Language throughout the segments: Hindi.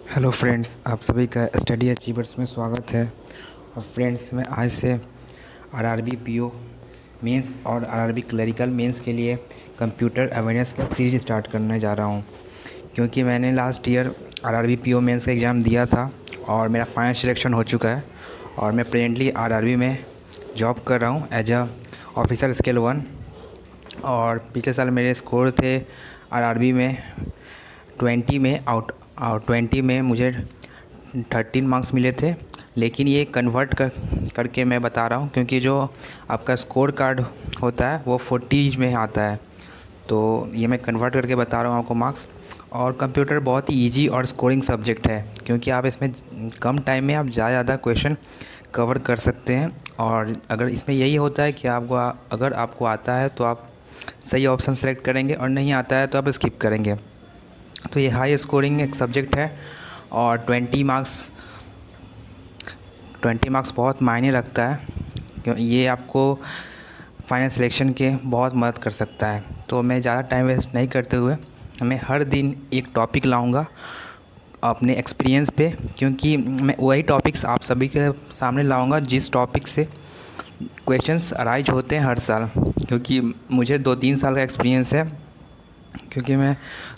हेलो फ्रेंड्स, आप सभी का स्टडी अचीवर्स में स्वागत है। और फ्रेंड्स, मैं आज से आरआरबी पीओ मेंस और आरआरबी क्लरिकल मेंस के लिए कंप्यूटर अवेयरनेस का सीरीज स्टार्ट करने जा रहा हूं, क्योंकि मैंने last year RRB PO mains का एग्ज़ाम दिया था और मेरा फाइनल सिलेक्शन हो चुका है। और मैं प्रेजेंटली आरआरबी में जॉब कर रहा हूं एज अ ऑफिसर स्केल 1। और पिछले साल मेरे स्कोर थे आरआरबी में 20 में और 20 में मुझे 13 मार्क्स मिले थे। लेकिन ये कन्वर्ट करके मैं बता रहा हूँ, क्योंकि जो आपका स्कोर कार्ड होता है वो 40 में आता है, तो ये मैं कन्वर्ट करके बता रहा हूँ आपको मार्क्स। और कंप्यूटर बहुत ही इजी और स्कोरिंग सब्जेक्ट है, क्योंकि आप इसमें कम टाइम में आप ज़्यादा क्वेश्चन कवर कर सकते हैं। और अगर इसमें यही होता है कि अगर आपको आता है तो आप सही ऑप्शन सेलेक्ट करेंगे, और नहीं आता है तो आप स्किप करेंगे। तो ये हाई स्कोरिंग एक सब्जेक्ट है और 20 मार्क्स बहुत मायने रखता है, क्यों ये आपको फाइनल सिलेक्शन के बहुत मदद कर सकता है। तो मैं ज़्यादा टाइम वेस्ट नहीं करते हुए मैं हर दिन एक टॉपिक लाऊंगा अपने एक्सपीरियंस पे, क्योंकि मैं वही टॉपिक्स आप सभी के सामने लाऊंगा जिस टॉपिक से क्वेश्चंस अराइज होते हैं हर साल। क्योंकि मुझे 2-3 साल का एक्सपीरियंस है, क्योंकि मैं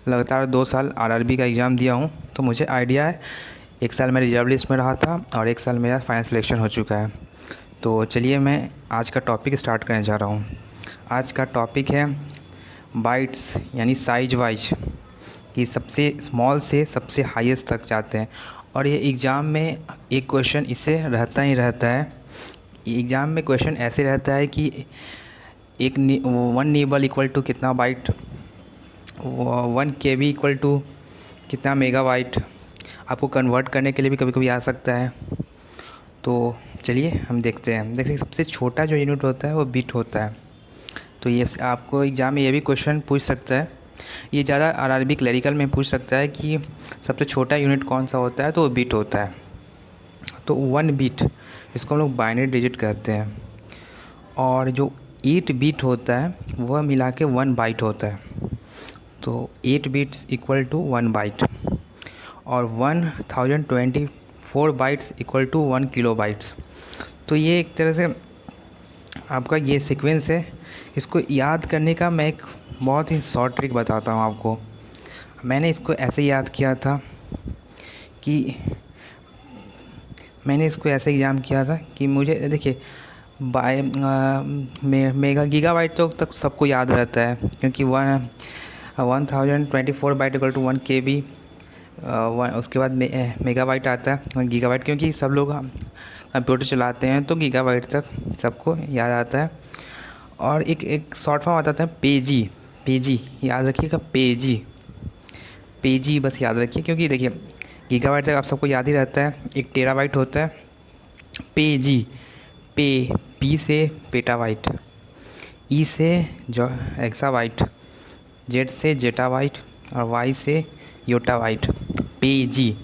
लगातार 2 साल आरआरबी का एग्ज़ाम दिया हूँ, तो मुझे आइडिया है। 1 साल मैं रिजर्व लिस्ट में रहा था और 1 साल मेरा फाइनल सिलेक्शन हो चुका है। तो चलिए मैं आज का टॉपिक स्टार्ट करने जा रहा हूँ। आज का टॉपिक है बाइट्स, यानी साइज वाइज, कि सबसे स्मॉल से सबसे हाईएस्ट तक जाते हैं। और ये एग्ज़ाम में एक क्वेश्चन इससे रहता ही रहता है। एग्ज़ाम में क्वेश्चन ऐसे रहता है कि 1 नीबल इक्वल टू कितना बाइट, 1 KB इक्वल टू कितना मेगाबाइट। आपको कन्वर्ट करने के लिए भी कभी कभी आ सकता है। तो चलिए हम देखते हैं। देखिए, सबसे छोटा जो यूनिट होता है वो बिट होता है। तो ये आपको एग्ज़ाम में ये भी क्वेश्चन पूछ सकता है। ये ज़्यादा आरआरबी क्लरिकल में पूछ सकता है कि सबसे छोटा यूनिट कौन सा होता है, तो वो बिट होता है। तो 1 बिट, इसको हम लोग बाइनरी डिजिट कहते हैं। और जो 8 बिट होता है वह मिला के 1 बाइट होता है। तो 8 बिट्स इक्वल टू 1 बाइट, और 1024 bytes equal to 1 kilo bytes. तो ये एक तरह से आपका ये सीक्वेंस है। इसको याद करने का मैं एक बहुत ही शॉर्ट ट्रिक बताता हूँ आपको। मैंने इसको ऐसे याद किया था कि मैंने इसको ऐसे एग्ज़ाम किया था कि मुझे देखिए मेगा गीगाबाइट तो तक सबको याद रहता है, क्योंकि 1024 बाइट इक्वल टू 1 KB। उसके बाद मेगाबाइट आता है 1 गीगाबाइट, क्योंकि सब लोग कंप्यूटर चलाते हैं तो गीगाबाइट तक सबको याद आता है। और एक शॉर्ट फॉर्म आता है पेजी। पेजी याद रखिएगा, पेजी पेजी बस याद रखिए, क्योंकि देखिए गीगाबाइट तक आप सबको याद ही रहता है। 1 टेराबाइट होता है। पेजी, पी से पेटाबाइट, ई से जो एक्साबाइट, जेड से जेटाबाइट, और वाई से योटाबाइट। पेजी।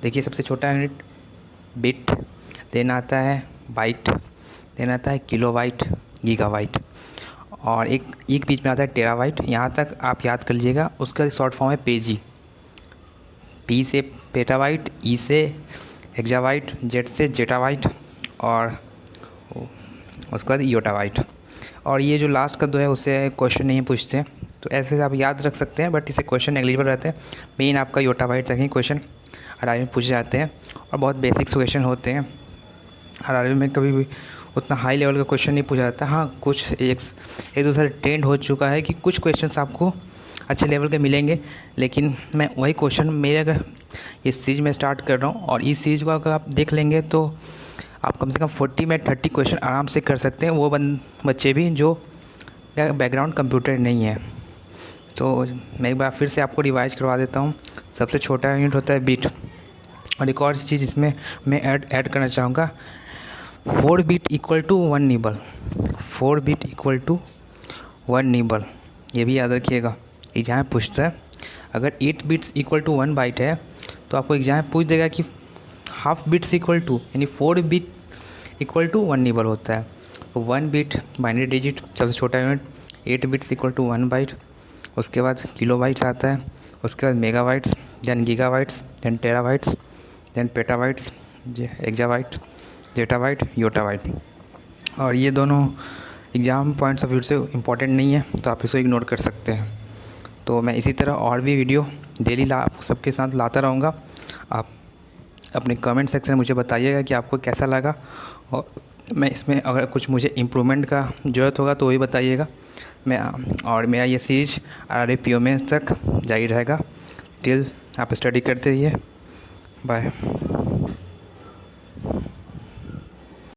देखिए, सबसे छोटा यूनिट बिट, देन आता है बाइट, देन आता है किलोबाइट, गीगाबाइट, और एक बीच में आता है टेराबाइट। यहाँ तक आप याद कर लीजिएगा। उसका शॉर्ट फॉर्म है पेजी। पी से पेटाबाइट, ई से एक्जाबाइट, जेड से जेटाबाइट, और उसके बाद योटाबाइट। और ये जो लास्ट का 2 है उससे क्वेश्चन नहीं पूछते, तो ऐसे आप याद रख सकते हैं, बट इससे क्वेश्चन नेग्लिजिबल रहते हैं। मेन आपका योटाबाइट तक ही क्वेश्चन आरआरबी में पूछे जाते हैं, और बहुत बेसिक क्वेश्चन होते हैं। आरआरबी में कभी भी उतना हाई लेवल का क्वेश्चन नहीं पूछा जाता। हाँ, कुछ एक दूसरा ट्रेंड हो चुका है कि कुछ क्वेश्चंस आपको अच्छे लेवल के मिलेंगे, लेकिन मैं वही क्वेश्चन मेरे अगर इस सीरीज़ में स्टार्ट कर रहा हूँ, और इस सीरीज़ को अगर आप देख लेंगे तो आप कम से कम 40 में 30 क्वेश्चन आराम से कर सकते हैं। वो बच्चे भी जो बैकग्राउंड कंप्यूटर नहीं है। तो मैं एक बार फिर से आपको रिवाइज करवा देता हूँ। सबसे छोटा यूनिट होता है बिट। और एक और चीज़ इसमें मैं ऐड करना चाहूँगा, 4 bit equal to 1 nibble. 4 bit equal to 1 nibble, ये भी याद रखिएगा। एग्जाम पूछता है अगर 8 बिट्स इक्वल टू 1 बाइट है, तो आपको एग्जाम पूछ देगा कि हाफ बिट्स इक्वल टू, यानी 4 बिट इक्वल टू 1 नीबल होता है। तो 1 बिट बाइनरी डिजिट, सबसे छोटा unit. 8 bits equal to 1 byte. उसके बाद किलो बाइट्स आता है। उसके बाद mega bytes, then gigabytes, then terabytes, then petabytes, exabyte, zettabyte, yottabyte. और ये दोनों एग्ज़ाम पॉइंट्स ऑफ व्यू से इम्पॉर्टेंट नहीं है, तो आप इसको इग्नोर कर सकते हैं। तो मैं इसी तरह और भी वीडियो डेली सबके साथ लाता रहूँगा। आप अपने कमेंट सेक्शन में मुझे बताइएगा कि आपको कैसा लगा, और मैं इसमें अगर कुछ मुझे इम्प्रूवमेंट का ज़रूरत होगा तो वही बताइएगा। और मेरा ये सीरीज RRB मेंस तक जारी रहेगा। टिल आप स्टडी करते रहिए। बाय।